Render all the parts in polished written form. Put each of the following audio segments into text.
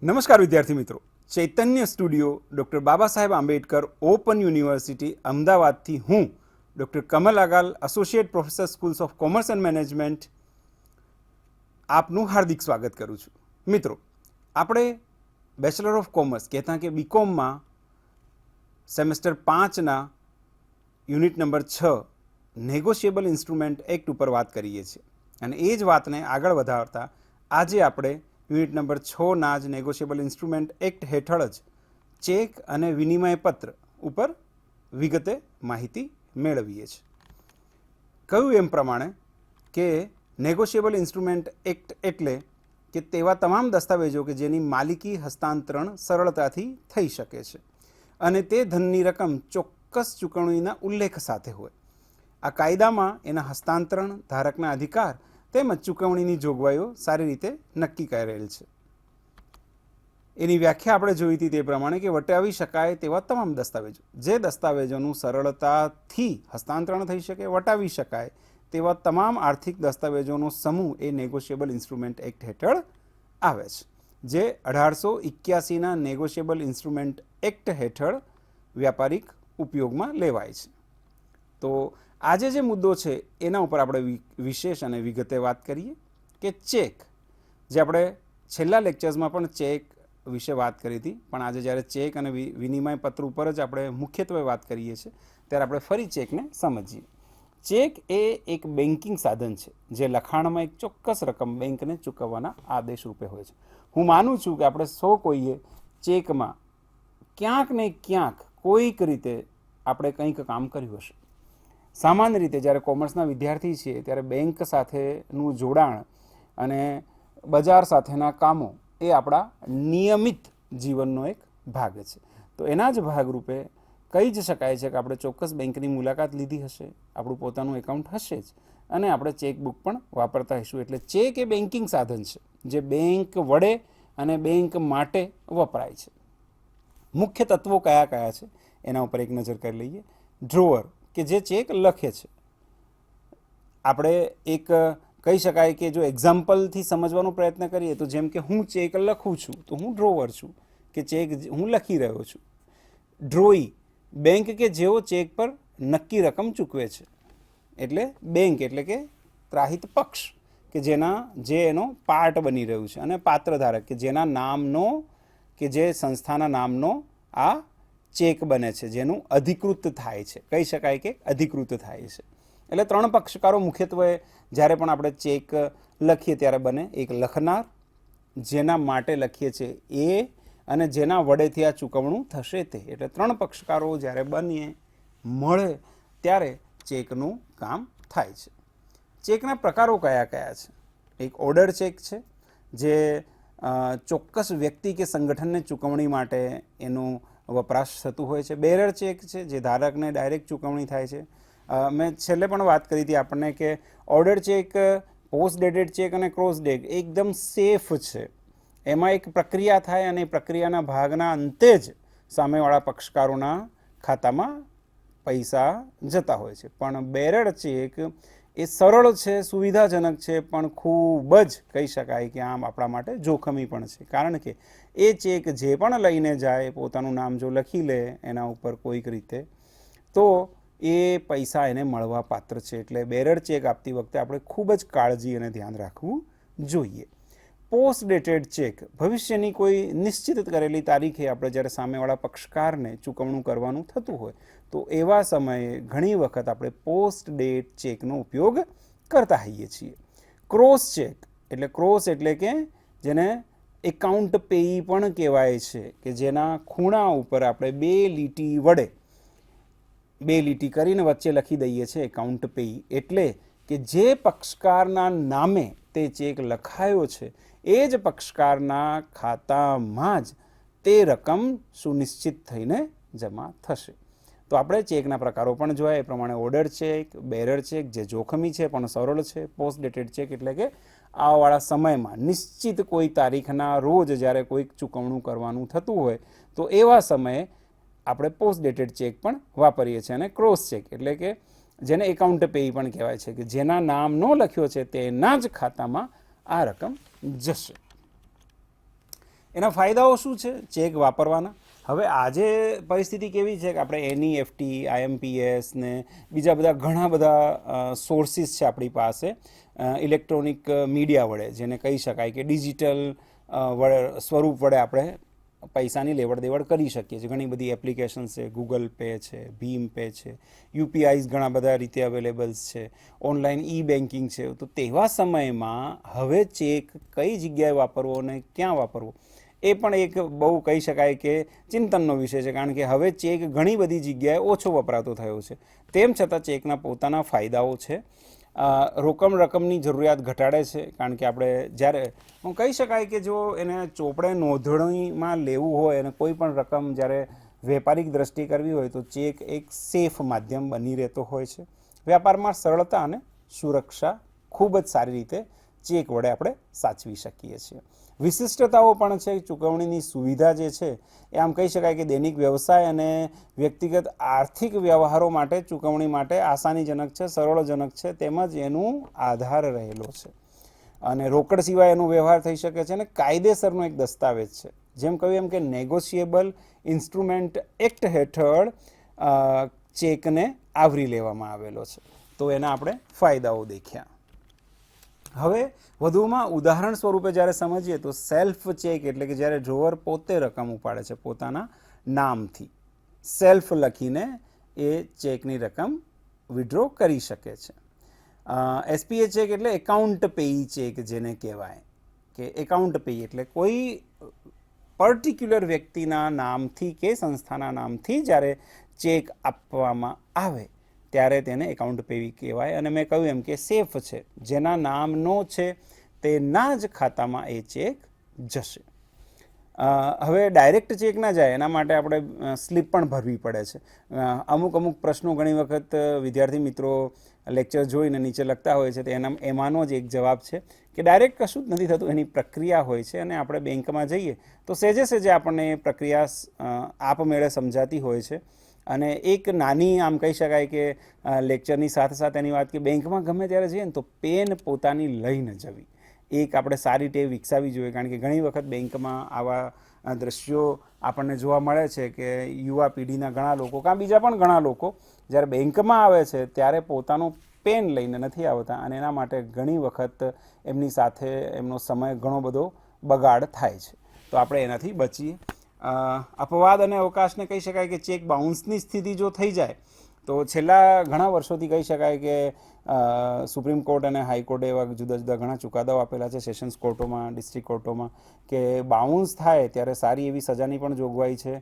નમસ્કાર વિદ્યાર્થી મિત્રો, ચૈતન્ય studio doctor Baba Saheb Ambedkar open university અમદાવાદથી હું doctor Kamal Agal, associate professor schools of commerce and management, આપનું હાર્દિક સ્વાગત કરું છું. મિત્રો, આપણે બેચલર ઓફ કોમર્સ કહેતા કે બીકોમમાં સેમેસ્ટર 5ના unit number 6 negotiable instrument act ઉપર વાત કરીએ છીએ અને એ જ વાતને આગળ વધારતા આજે આપણે યુનિટ નંબર 6ના જ નેગોશિયેબલ ઇન્સ્ટ્રુમેન્ટ એક્ટ હેઠળ જ ચેક અને વિનિમય પત્ર ઉપર વિગતે માહિતી મેળવીએ છીએ. કહ્યું એમ પ્રમાણે કે નેગોશિયેબલ ઇન્સ્ટ્રુમેન્ટ એક્ટ એટલે કે તેવા તમામ દસ્તાવેજો કે જેની માલિકી હસ્તાંતરણ સરળતાથી થઈ શકે છે અને તે ધનની રકમ ચોક્કસ ચૂકવણીના ઉલ્લેખ સાથે હોય. આ કાયદામાં એના હસ્તાંતરણ, ધારકના અધિકાર તેમજ ચૂકવણીની જોગવાઈઓ સારી રીતે નક્કી કરેલ છે. એની વ્યાખ્યા આપણે જોઈ હતી તે પ્રમાણે કે વટાવી શકાય તેવા તમામ દસ્તાવેજો, જે દસ્તાવેજોનું સરળતાથી હસ્તાંતરણ થઈ શકે, વટાવી શકાય તેવા તમામ આર્થિક દસ્તાવેજોનો સમૂહ એ નેગોશિયેબલ ઇન્સ્ટ્રુમેન્ટ એક્ટ હેઠળ આવે છે, જે 1881ના નેગોશિયેબલ ઇન્સ્ટ્રુમેન્ટ એક્ટ હેઠળ વ્યાપારિક ઉપયોગમાં લેવાય છે. તો આજે જે મુદ્દો છે એના ઉપર આપણે વિશેષ અને વિગતે વાત કરીએ કે ચેક, જે આપણે છેલ્લા લેક્ચર્સમાં પણ ચેક વિશે વાત કરી હતી, પણ આજે જ્યારે ચેક અને વિનિમય પત્ર ઉપર જ આપણે મુખ્યત્વે વાત કરીએ છીએ ત્યારે આપણે ફરી ચેકને સમજીએ. ચેક એ એક બેન્કિંગ સાધન છે જે લખાણમાં એક ચોક્કસ રકમ બેંકને ચૂકવવાના આદેશ રૂપે હોય છે. હું માનું છું કે આપણે સૌ કોઈએ ચેકમાં ક્યાંક ને ક્યાંક કોઈક રીતે આપણે કંઈક કામ કર્યું હશે. સામાન્ય રીતે જ્યારે કોમર્સના વિદ્યાર્થી છીએ ત્યારે બેંક સાથેનું જોડાણ અને બજાર સાથેના કામો એ આપણા નિયમિત જીવનનો એક ભાગ છે. તો એના જ ભાગરૂપે કહી જ શકાય છે કે આપણે ચોક્કસ બેંકની મુલાકાત લીધી હશે, આપણું પોતાનું એકાઉન્ટ હશે જ અને આપણે ચેકબુક પણ વાપરતા હશું. એટલે ચેક એ બેન્કિંગ સાધન છે જે બેંક વડે અને બેંક માટે વપરાય છે. મુખ્ય તત્વો કયા કયા છે એના ઉપર એક નજર કરી લઈએ. ડ્રોવર, કે જે ચેક લખે છે. આપણે એક કહી શકાય કે જો એક્ઝામ્પલથી સમજવાનો પ્રયત્ન કરીએ તો જેમ કે હું ચેક લખું છું તો હું ડ્રોવર છું, કે ચેક હું લખી રહ્યો છું. ડ્રોઈ, બેંક કે જેઓ ચેક પર નક્કી રકમ ચૂકવે છે. એટલે બેંક એટલે કે ત્રાહિત પક્ષ કે જે એનો પાર્ટ બની રહ્યું છે, અને પાત્રધારક કે જેના નામનો કે જે સંસ્થાના નામનો આ ચેક બને છે, જેનું અધિકૃત થાય છે, કહી શકાય કે અધિકૃત થાય છે. એટલે 3 પક્ષકારો મુખ્યત્વે જ્યારે પણ આપણે ચેક લખીએ ત્યારે બને. એક લખનાર, જેના માટે લખીએ છીએ એ, અને જેના વડેથી આ ચૂકવણું થશે તે. એટલે 3 પક્ષકારો જ્યારે બનીએ મળે ત્યારે ચેકનું કામ થાય છે. ચેકના પ્રકારો કયા કયા છે? એક ઓર્ડર ચેક છે જે ચોક્કસ વ્યક્તિ કે સંગઠનને ચૂકવણી માટે એનું વપરાશ થતું હોય છે. બેરર ચેક છે જે ધારકને ડાયરેક્ટ ચૂકવણી થાય છે. મેં છેલ્લે પણ વાત કરી હતી આપણને કે order check, post dated check અને ક્રોસ ડેટ એકદમ સેફ છે. એમાં એક પ્રક્રિયા થાય અને એ પ્રક્રિયાના ભાગના અંતે જ સામેવાળા પક્ષકારોના ખાતામાં પૈસા જતા હોય છે. પણ બેરર ચેક એ સરળ છે, સુવિધાજનક છે, પણ ખૂબ જ કહી શકાય કે આમ આપણા માટે જોખમી પણ છે. કારણ કે એ ચેક જે પણ લઈને જાય પોતાનું નામ જો લખી લે એના ઉપર કોઈક રીતે, તો એ પૈસા એને મળવા પાત્ર છે. એટલે બેરર ચેક આપતી વખતે આપણે ખૂબ જ કાળજી અને ધ્યાન રાખવું જોઈએ. પોસ્ટ ડેટેડ ચેક, ભવિષ્યની કોઈ નિશ્ચિત કરેલી તારીખે આપણે જ્યારે સામેવાળા પક્ષકારને ચૂકવણું કરવાનું થતું હોય તો એવા સમયે ઘણી વખત આપણે પોસ્ટ ડેટ ચેકનો ઉપયોગ કરતા હોઈએ છીએ. ક્રોસ ચેક એટલે કે જેને એકાઉન્ટ પેઈ પણ કહેવાય છે, કે જેના ખૂણા ઉપર આપણે 2 લીટી વડે 2 લીટી કરીને વચ્ચે લખી દઈએ છીએ એકાઉન્ટ પેઈ. એટલે કે જે પક્ષકારના નામે તે ચેક લખાયો છે એ જ પક્ષકારના ખાતામાં જ તે રકમ સુનિશ્ચિત થઈને જમા થશે. તો આપણે ચેકના પ્રકારો પણ જોયા એ પ્રમાણે ઓર્ડર ચેક, બેરર ચેક જે જોખમી છે પણ સરળ છે, પોસ્ટ ડેટેડ ચેક એટલે કે આવવાળા સમયમાં નિશ્ચિત કોઈ તારીખના રોજ જ્યારે કોઈક ચૂકવણું કરવાનું થતું હોય તો એવા સમયે આપણે પોસ્ટ ડેટેડ ચેક પણ વાપરીએ છીએ. અને ક્રોસ ચેક એટલે કે જેને એકાઉન્ટ પેઈ પણ કહેવાય છે, કે જેના નામનો લખ્યો છે તેના જ ખાતામાં આ રકમ જશે. એના ફાયદાઓ શું છે ચેક વાપરવાના? હવે આજે પરિસ્થિતિ કેવી છે કે આપણે NEFT, IMPS ને બીજા બધા ઘણા બધા સોર્સિસ છે આપણી પાસે ઇલેક્ટ્રોનિક મીડિયા વડે, જેને કહી શકાય કે ડિજિટલ સ્વરૂપ વડે આપણે પૈસાની લેવડ દેવડ કરી શકીએ છીએ. ઘણી બધી એપ્લિકેશન્સ છે, ગૂગલ પે છે, ભીમ પે છે, UPIs ઘણા બધા રીતે અવેલેબલ્સ છે, ઓનલાઈન બેન્કિંગ છે. તો તેવા સમયમાં હવે ચેક કઈ જગ્યાએ વાપરવો અને ક્યાં વાપરવો એ પણ એક બહુ કહી શકાય કે ચિંતનનો વિષય છે, કારણ કે હવે ચેક ઘણી બધી જગ્યાએ ઓછો વપરાતો થયો છે. તેમ છતાં ચેકના પોતાના ફાયદાઓ છે. રકમની જરૂરિયાત ઘટાડે છે, કારણ કે આપણે જ્યારે કહી શકાય કે જો એને ચોપડે નોંધણીમાં લેવું હોય અને કોઈ પણ રકમ જ્યારે વેપારિક દ્રષ્ટિએ કરવી હોય તો ચેક એક સેફ માધ્યમ બની રહેતો હોય છે. વ્યાપારમાં સરળતા અને સુરક્ષા ખૂબ જ સારી રીતે ચેક વડે આપણે સાચવી શકીએ છીએ. વિશિષ્ટતાઓ પણ છે. ચૂકવણીની સુવિધા જે છે એ આમ કહી શકાય કે દૈનિક વ્યવસાય અને વ્યક્તિગત આર્થિક વ્યવહારો માટે ચૂકવણી માટે આસાનીજનક છે, સરળજનક છે, તેમજ એનું આધાર રહેલો છે અને રોકડ સિવાય એનો વ્યવહાર થઈ શકે છે અને કાયદેસરનો એક દસ્તાવેજ છે. જેમ કહ્યું એમ કે નેગોશિયેબલ ઇન્સ્ટ્રુમેન્ટ એક્ટ હેઠળ ચેકને આવરી લેવામાં આવેલો છે. તો એના આપણે ફાયદાઓ દેખ્યા. હવે વધુમાં ઉદાહરણ સ્વરૂપે જ્યારે સમજીએ તો સેલ્ફ ચેક એટલે કે જ્યારે ડ્રોવર પોતે રકમ ઉપાડે છે પોતાના નામથી, સેલ્ફ લખીને એ ચેકની રકમ વિડ્રો કરી શકે છે. SPA ચેક એટલે એકાઉન્ટ પેઈ ચેક જેને કહેવાય, કે એકાઉન્ટ પેઈ એટલે કોઈ પર્ટિક્યુલર વ્યક્તિના નામથી કે સંસ્થાના નામથી જ્યારે ચેક આપવામાં આવે ત્યારે તેને એકાઉન્ટ પેવી કહેવાય. અને મેં કહ્યું એમ કે સેફ છે, જેના નામનો છે તેના જ ખાતામાં એ ચેક જશે. હવે ડાયરેક્ટ ચેક ના જાય એના માટે આપણે સ્લીપ પણ ભરવી પડે છે. અમુક પ્રશ્નો ઘણી વખત વિદ્યાર્થી મિત્રો લેક્ચર જોઈને નીચે લખતા હોય છે, તો એમાંનો જ એક જવાબ છે કે ડાયરેક્ટ કશું જ નથી થતું, એની પ્રક્રિયા હોય છે અને આપણે બેંકમાં જઈએ તો સેજે આપણને એ પ્રક્રિયા આપમેળે સમજાતી હોય છે. અને એક નાની આમ કહી શકાય કે લેક્ચરની સાથે સાથે એની વાત કે બેંકમાં ગમે ત્યારે જઈએ ને તો પેન પોતાની લઈને જવી, એક આપણે સારી ટેવ વિકસાવી જોઈએ. કારણ કે ઘણી વખત બેંકમાં આવા દ્રશ્યો આપણને જોવા મળે છે કે યુવા પેઢીના ઘણા લોકો કાં બીજા પણ ઘણા લોકો જ્યારે બેંકમાં આવે છે ત્યારે પોતાનું પેન લઈને નથી આવતા અને એના માટે ઘણી વખત એમની સાથે એમનો સમય ઘણો બધો બગાડ થાય છે. તો આપણે એનાથી બચીએ. અપવાદ અને અવકાશને કહી શકાય કે ચેક બાઉન્સની સ્થિતિ જો થઈ જાય તો છેલ્લા ઘણા વર્ષોથી કહી શકાય કે સુપ્રીમ કોર્ટ અને હાઈકોર્ટે એવા જુદા જુદા ઘણા ચુકાદાઓ આપેલા છે, સેશન્સ કોર્ટોમાં, ડિસ્ટ્રિક્ટ કોર્ટોમાં, કે બાઉન્સ થાય ત્યારે સારી એવી સજાની પણ જોગવાઈ છે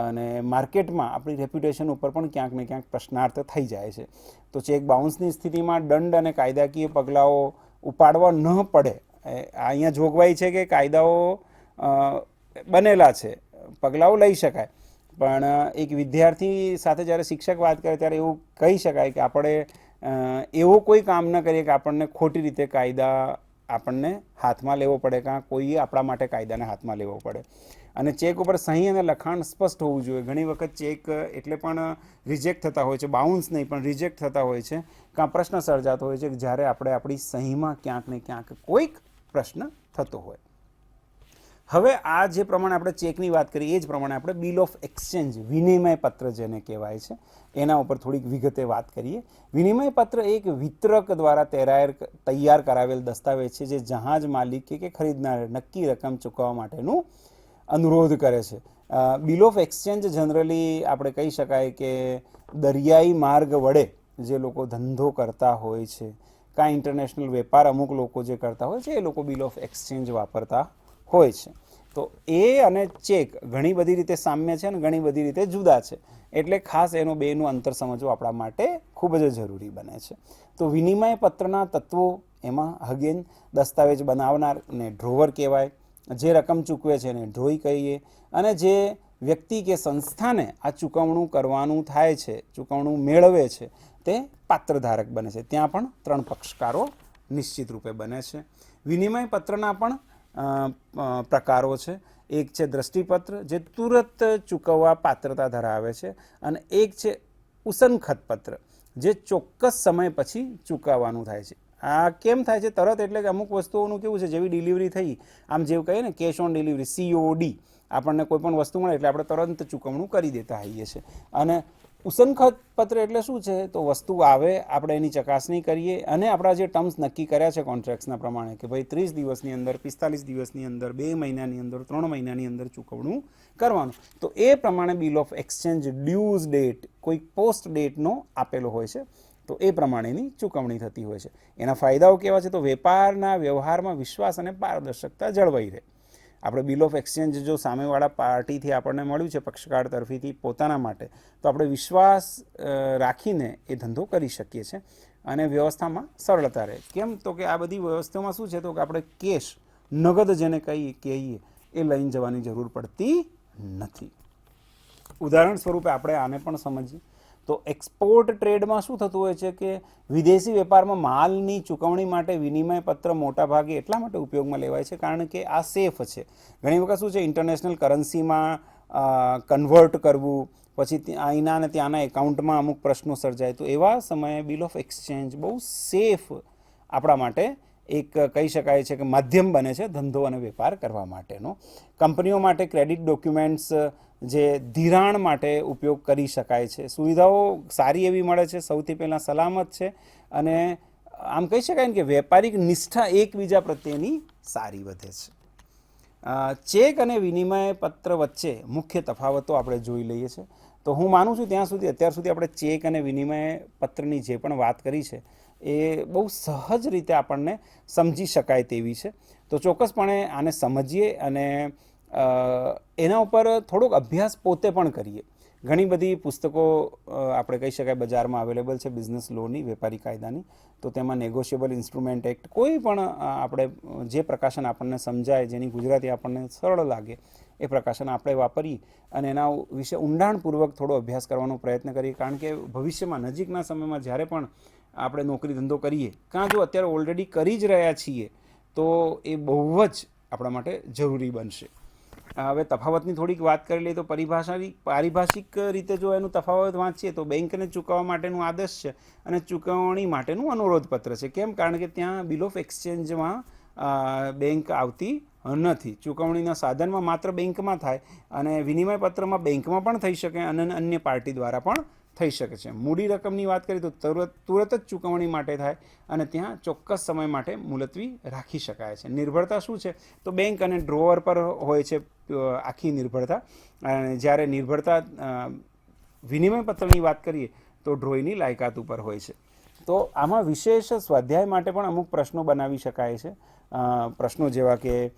અને માર્કેટમાં આપણી રેપ્યુટેશન ઉપર પણ ક્યાંક ને ક્યાંક પ્રશ્નાર્થ થઈ જાય છે. તો ચેક બાઉન્સની સ્થિતિમાં દંડ અને કાયદાકીય પગલાઓ ઉપાડવા ન પડે, અહીંયા જોગવાઈ છે કે કાયદાઓ બનેલા છે, પગલાઓ લઈ શકાય. પણ એક વિદ્યાર્થી સાથે જ્યારે શિક્ષક વાત કરે ત્યારે એવું કહી શકાય કે આપણે એવો કોઈ કામ ન કરીએ કે આપણને ખોટી રીતે કાયદા આપણને હાથમાં લેવો પડે, કાં કોઈએ આપણા માટે કાયદાને હાથમાં લેવો પડે. અને ચેક ઉપર સહી અને લખાણ સ્પષ્ટ હોવું જોઈએ. ઘણી વખત ચેક એટલે પણ રિજેક્ટ થતા હોય છે, બાઉન્સ નહીં પણ રિજેક્ટ થતા હોય છે, કાં પ્રશ્ન સર્જાતો હોય છે કે જ્યારે આપણે આપણી સહીમાં ક્યાંક ને ક્યાંક કોઈક પ્રશ્ન થતો હોય. હવે આ જે પ્રમાણે આપણે ચેકની વાત કરી એ જ પ્રમાણે આપણે બિલ ઓફ એક્સચેન્જ, વિનિમય પત્ર જેને કહેવાય છે, એના ઉપર થોડીક વિગતે વાત કરીએ. વિનિમય પત્ર એક વિતરક દ્વારા તૈયાર કરાવેલ દસ્તાવેજ છે જે જહાજ માલિક કે ખરીદનાર નક્કી રકમ ચૂકવવા માટેનું અનુરોધ કરે છે. બિલ ઓફ એક્સચેન્જ જનરલી આપણે કહી શકાય કે દરિયાઈ માર્ગ વડે જે લોકો ધંધો કરતા હોય છે, કાં ઇન્ટરનેશનલ વેપાર અમુક લોકો જે કરતા હોય છે એ લોકો બિલ ઓફ એક્સચેન્જ વાપરતા હોય છે. તો એ અને ચેક ઘણી બધી રીતે સામ્ય છે અને ઘણી બધી રીતે જુદા છે, એટલે ખાસ એનો બેનું અંતર સમજવું આપણા માટે ખૂબ જ જરૂરી બને છે. તો વિનિમય પત્રના તત્વો એમાં અગેન દસ્તાવેજ બનાવનારને ડ્રોવર કહેવાય, જે રકમ ચૂકવે છે એને ડ્રોઈ કહીએ, અને જે વ્યક્તિ કે સંસ્થાને આ ચૂકવણું કરવાનું થાય છે, ચૂકવણું મેળવે છે, તે પાત્રધારક બને છે. ત્યાં પણ 3 પક્ષકારો નિશ્ચિત રૂપે બને છે. વિનિમય પત્રના પણ પ્રકારો છે. એક છે દ્રષ્ટિપત્ર જે તુરંત ચૂકવવા પાત્રતા ધરાવે છે, અને એક છે ઉસનખત પત્ર જે ચોક્કસ સમય પછી ચૂકવવાનું થાય છે. આ કેમ થાય છે તરત? એટલે કે અમુક વસ્તુઓનું કેવું છે, જેવી ડિલિવરી થઈ, આમ જેવું કહીએ ને કેશ ઓન ડિલિવરી, COD, આપણને કોઈ પણ વસ્તુ મળે એટલે આપણે તરત ચૂકવણું કરી દેતા હોઈએ છીએ. અને ઉસનખત પત્ર એટલે શું છે? તો વસ્તુ આવે, આપણે એની ચકાસણી કરીએ અને આપણા જે ટર્મ્સ નક્કી કર્યા છે કોન્ટ્રાક્ટ્સના પ્રમાણે કે ભાઈ 30 દિવસની અંદર, 45 દિવસની અંદર, 2 મહિનાની અંદર, 3 મહિનાની અંદર ચૂકવણું કરવાનું, તો એ પ્રમાણે bill of exchange dues date કોઈક પોસ્ટ ડેટનો આપેલો હોય છે, તો એ પ્રમાણેની ચૂકવણી થતી હોય છે. એના ફાયદાઓ કેવા છે? તો વેપારના વ્યવહારમાં વિશ્વાસ અને પારદર્શકતા જળવાઈ રહે. આપણે બિલ ઓફ એક્સચેન્જ જો સામેવાળા પાર્ટીથી આપણને મળ્યું છે, પક્ષકાર તરફીથી પોતાના માટે, તો આપણે વિશ્વાસ રાખીને એ ધંધો કરી શકીએ છીએ અને વ્યવસ્થામાં સરળતા રહે. કેમ? તો કે આ બધી વ્યવસ્થામાં શું છે? તો કે આપણે કેશ, નગદ જેને કહીએ એ લઈને જવાની જરૂર પડતી નથી. ઉદાહરણ સ્વરૂપે આપણે આને પણ સમજીએ તો એક્સપોર્ટ ટ્રેડમાં શું થતું હોય છે કે વિદેશી વેપારમાં માલની ચૂકવણી માટે વિનિમય પત્ર મોટાભાગે એટલા માટે ઉપયોગમાં લેવાય છે કારણ કે આ સેફ છે. ઘણી વખત શું છે, ઇન્ટરનેશનલ કરન્સીમાં કન્વર્ટ કરવું, પછી અહીંના અને ત્યાંના એકાઉન્ટમાં અમુક પ્રશ્નો સર્જાય, તો એવા સમયે બિલ ઓફ એક્સચેન્જ બહુ સેફ આપણા માટે એક કહી શકાય છે કે માધ્યમ બને છે ધંધો અને વેપાર કરવા માટેનો. કંપનીઓ માટે ક્રેડિટ ડોક્યુમેન્ટ્સ જે ધિરાણ માટે ઉપયોગ કરી શકાય છે. સુવિધાઓ સારી એવી મળે છે, સૌથી પહેલાં સલામત છે અને આમ કહી શકાય ને કે વેપારિક નિષ્ઠા એકબીજા પ્રત્યેની સારી વધે છે. ચેક અને વિનિમય પત્ર વચ્ચે મુખ્ય તફાવતો આપણે જોઈ લઈએ છીએ. તો હું માનું છું અત્યાર સુધી આપણે ચેક અને વિનિમય પત્રની જે પણ વાત કરી છે એ બહુ સહજ રીતે આપણને સમજી શકાય તેવી છે. તો ચોક્કસપણે આને સમજીએ અને એના ઉપર થોડોક અભ્યાસ પોતે પણ કરીએ. ઘણી બધી પુસ્તકો આપણે કહી શકાય બજારમાં અવેલેબલ છે બિઝનેસ લોની, વેપારી કાયદાની. તો તેમાં નેગોશિયેબલ ઇન્સ્ટ્રુમેન્ટ એક્ટ, કોઈ પણ આપણે જે પ્રકાશન આપણને સમજાય, જેની ગુજરાતી આપણને સરળ લાગે એ પ્રકાશન આપણે વાપરીએ અને એના વિશે ઊંડાણપૂર્વક થોડો અભ્યાસ કરવાનો પ્રયત્ન કરીએ. કારણ કે ભવિષ્યમાં, નજીકના સમયમાં જ્યારે પણ આપણે નોકરી ધંધો કરીએ, કાં જો અત્યારે ઓલરેડી કરી જ રહ્યા છીએ, તો એ બહુ જ આપણા માટે જરૂરી બનશે. હવે તફાવતની થોડીક વાત કરી લઈએ તો પારિભાષિક રીતે જો એનું તફાવત વાંચીએ તો બેંકને ચૂકવવા માટેનું આદેશ છે અને ચૂકવણી માટેનું અનુરોધપત્ર છે. કેમ? કારણ કે ત્યાં બિલ ઓફ એક્સચેન્જમાં બેંક આવતી નથી. ચૂકવણીના સાધનમાં માત્ર બેંકમાં થાય અને વિનિમય પત્રમાં બેંકમાં પણ થઈ શકે અને અન્ય પાર્ટી દ્વારા પણ થઈ શકે છે. મૂડી રકમની વાત કરીએ તો તુરત જ ચૂકવણી માટે થાય અને ત્યાં ચોક્કસ સમય માટે મુલતવી રાખી શકાય છે. નિર્ભરતા શું છે? તો બેંક અને ડ્રોવર પર હોય છે આખી નિર્ભરતા. અને જ્યારે નિર્ભરતા વિનિમય પત્રની વાત કરીએ તો ડ્રોઈની લાયકાત ઉપર હોય છે. તો આમાં વિશેષ સ્વાધ્યાય માટે પણ અમુક પ્રશ્નો બનાવી શકાય છે. પ્રશ્નો જેવા કે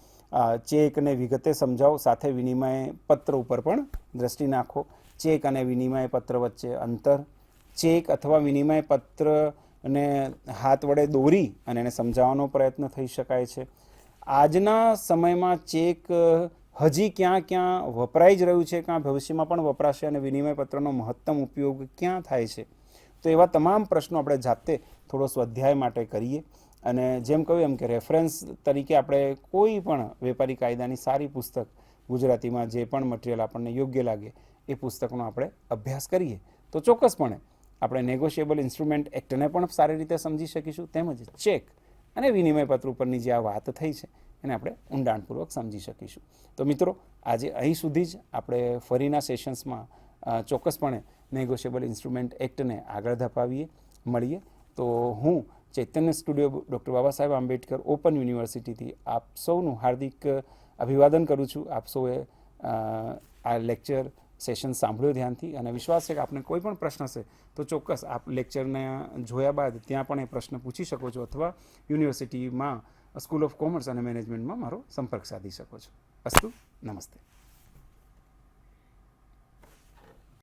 ચેકને વિગતે સમજાવો, સાથે વિનિમય પત્ર ઉપર પણ દ્રષ્ટિ નાખો, ચેક અને વિનિમય પત્ર વચ્ચે અંતર, ચેક અથવા વિનિમય પત્રને હાથ વડે દોરી અને એને સમજાવવાનો પ્રયત્ન થઈ શકાય છે. આજના સમયમાં ચેક હજી ક્યાં ક્યાં વપરાઈ જ રહ્યું છે, ક્યાં ભવિષ્યમાં પણ વપરાશે અને વિનિમય પત્રનો મહત્તમ ઉપયોગ ક્યાં થાય છે, તો એવા તમામ પ્રશ્નો આપણે જાતે થોડો સ્વાધ્યાય માટે કરીએ. અને જેમ કહ્યું એમ કે રેફરન્સ તરીકે આપણે કોઈ પણ વેપારી કાયદાની સારી પુસ્તક ગુજરાતીમાં જે પણ મટીરિયલ આપણને યોગ્ય લાગે એ પુસ્તકનો આપણે અભ્યાસ કરીએ તો ચોક્કસપણે આપણે નેગોશિયેબલ ઇન્સ્ટ્રુમેન્ટ એક્ટને પણ સારી રીતે સમજી શકીશું, તેમજ ચેક અને વિનિમય પત્ર ઉપરની જે આ વાત થઈ છે એને આપણે ઊંડાણપૂર્વક સમજી શકીશું. તો મિત્રો, આજે અહીં સુધી જ. આપણે ફરીના સેશન્સમાં ચોક્કસપણે નેગોશિયેબલ ઇન્સ્ટ્રુમેન્ટ એક્ટને આગળ ધપાવીએ, મળીએ. તો હું ચૈતન્ય studio doctor Baba Saheb Ambedkar open યુનિવર્સિટીથી આપ સૌનું હાર્દિક અભિવાદન કરું છું. આપ સૌએ આ લેક્ચર સેશન સાંભળ્યો ધ્યાનથી અને વિશ્વાસ છે કે આપને કોઈ પણ પ્રશ્ન હશે તો ચોક્કસ આપ લેક્ચરને જોયા બાદ ત્યાં પણ એ પ્રશ્ન પૂછી શકો છો અથવા યુનિવર્સિટીમાં સ્કૂલ ઓફ કોમર્સ અને મેનેજમેન્ટમાં મારો સંપર્ક સાધી શકો છો. અસ્તુ, નમસ્તે.